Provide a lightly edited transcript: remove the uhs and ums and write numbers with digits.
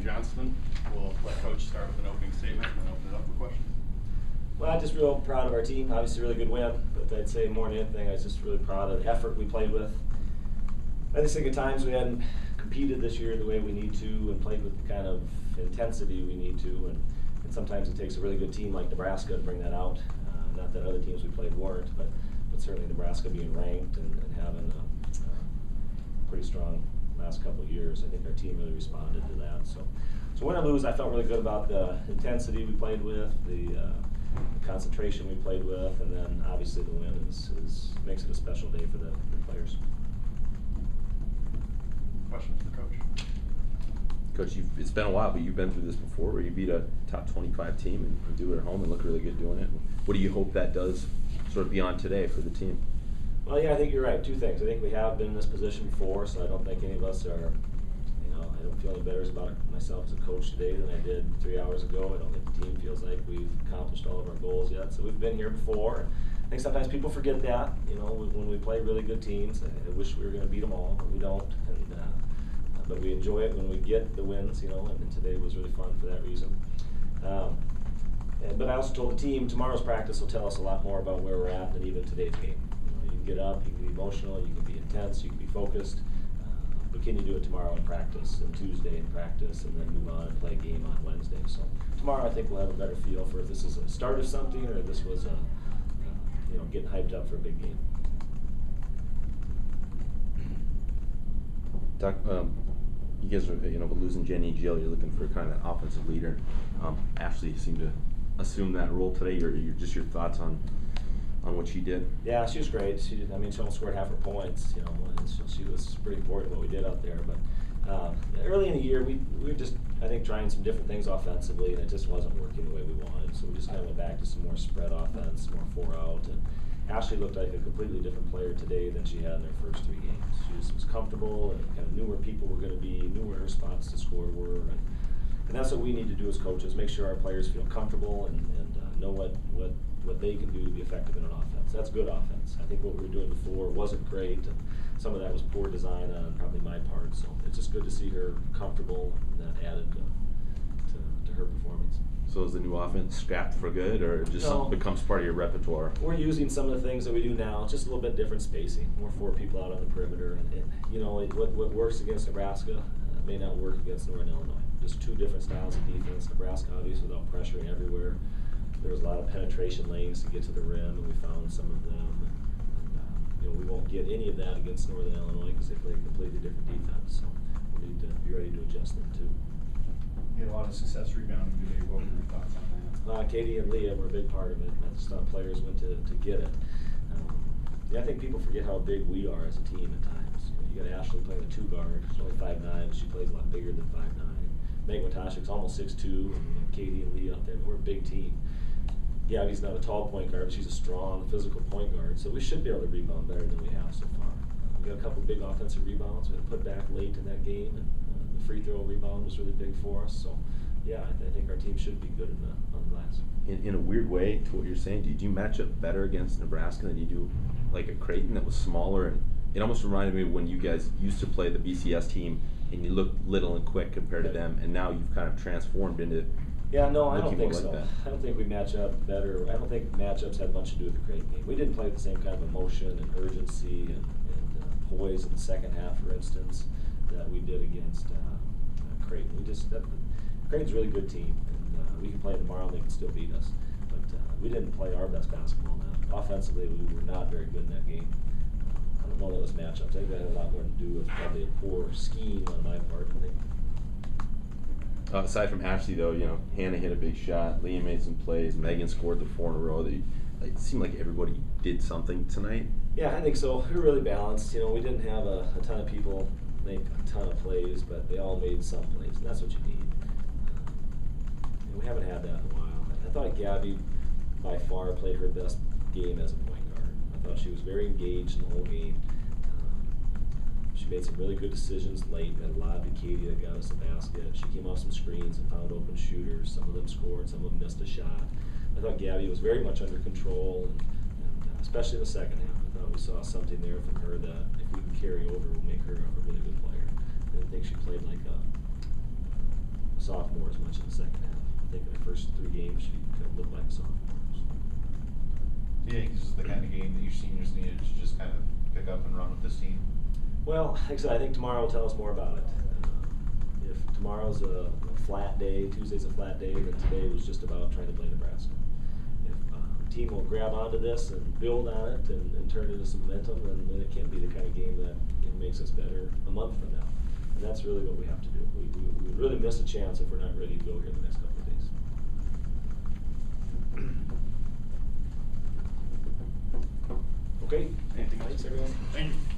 Johnston. We'll let Coach start with an opening statement and then open it up for questions. Well, I'm just real proud of our team. Obviously, a really good win, but I'd say more than anything, I was just really proud of the effort we played with. I just think at times we hadn't competed this year the way we need to and played with the kind of intensity we need to. And sometimes it takes a really good team like Nebraska to bring that out. Not that other teams we played weren't, but certainly Nebraska being ranked and having a pretty strong last couple of years. I think our team really responded to that. So win or lose, I felt really good about the intensity we played with, the concentration we played with, and then obviously the win makes it a special day for the players. Questions for Coach? Coach, it's been a while, but you've been through this before where you beat a top 25 team and do it at home and look really good doing it. What do you hope that does sort of beyond today for the team? Well, yeah, I think you're right. Two things. I think we have been in this position before, so I don't think any of us are, I don't feel any better about myself as a coach today than I did 3 hours ago. I don't think the team feels like we've accomplished all of our goals yet. So we've been here before. I think sometimes people forget that, when we play really good teams. I wish we were going to beat them all, but we don't. But we enjoy it when we get the wins, and today was really fun for that reason. But I also told the team tomorrow's practice will tell us a lot more about where we're at than even today's game. You can get up, you can be emotional, you can be intense, you can be focused. But can you do it tomorrow in practice, and Tuesday in practice, and then move on and play a game on Wednesday? So tomorrow I think we'll have a better feel for if this is a start of something or if this was getting hyped up for a big game. Doc, you guys are, losing Jenny and Jill, you're looking for kind of an offensive leader. Ashley seemed to assume that role today. Your thoughts on what she did? Yeah, she was great. She almost scored half her points, and she was pretty important what we did out there. But early in the year, we were just, I think, trying some different things offensively, and it just wasn't working the way we wanted. So we just kind of went back to some more spread offense, more 4-out. And Ashley looked like a completely different player today than she had in her first 3 games. She just was comfortable and kind of knew where people were going to be, knew where her spots to score were. And that's what we need to do as coaches, make sure our players feel comfortable and know what they can do to be effective in an offense. That's good offense. I think what we were doing before wasn't great, and some of that was poor design on probably my part. So it's just good to see her comfortable, and that added to her performance. So is the new offense scrapped for good, or just something becomes part of your repertoire? We're using some of the things that we do now, just a little bit different spacing, more 4 people out on the perimeter. And what works against Nebraska may not work against Northern Illinois. Just 2 different styles of defense. Nebraska, obviously, without pressuring everywhere. There was a lot of penetration lanes to get to the rim, and we found some of them. And we won't get any of that against Northern Illinois because they play a completely different defense. So we need to be ready to adjust them too. You had a lot of success rebounding today. What were your thoughts on that? Katie and Leah were a big part of it. I just thought players went to get it. I think people forget how big we are as a team at times. You got Ashley playing a 2-guard. She's only 5'9". She plays a lot bigger than 5'9". Meg Matashik's almost 6'2", and Katie and Leah out there. We're a big team. Gabby's not a tall point guard, but she's a strong physical point guard. So we should be able to rebound better than we have so far. We got a couple big offensive rebounds. We had to put back late in that game, and the free throw rebound was really big for us. So, yeah, I think our team should be good on the glass. In a weird way, to what you're saying, do you match up better against Nebraska than you do like a Creighton that was smaller? And it almost reminded me of when you guys used to play the BCS team and you looked little and quick compared to them, and now you've kind of transformed into. Yeah, no, I don't think like so. That. I don't think we match up better. I don't think matchups had much to do with the Creighton game. We didn't play with the same kind of emotion and urgency and poise in the second half, for instance, that we did against Creighton. Creighton's a really good team, and we can play tomorrow and they can still beat us. But we didn't play our best basketball now. Offensively, we were not very good in that game. I don't know that was matchups. I think that had a lot more to do with probably a poor scheme on my part. I think. Aside from Ashley, though, Hannah hit a big shot. Leah made some plays. Megan scored the 4 in a row. It seemed like everybody did something tonight. Yeah, I think so. We were really balanced. We didn't have a ton of people make a ton of plays, but they all made some plays, and that's what you need. We haven't had that in a while. I thought Gabby, by far, played her best game as a point guard. I thought she was very engaged in the whole game. She made some really good decisions late. We had a lob to Katie that got us a basket. She came off some screens and found open shooters. Some of them scored, some of them missed a shot. I thought Gabby was very much under control, and especially in the second half. I thought we saw something there from her that if we can carry over, will make her a really good player. I didn't think she played like a sophomores much in the second half. I think in the first 3 games, she kind of looked like a sophomore. Do you think this is the kind of game that your seniors needed to just kind of pick up and run with this team? Well, like I said, I think tomorrow will tell us more about it. If tomorrow's a flat day, Tuesday's a flat day, then today was just about trying to play Nebraska. If the team will grab onto this and build on it and turn it into some momentum, then it can be the kind of game that makes us better a month from now. And that's really what we have to do. We really miss a chance if we're not ready to go here the next couple of days. Okay. Anything else? Thanks, everyone. Thank you.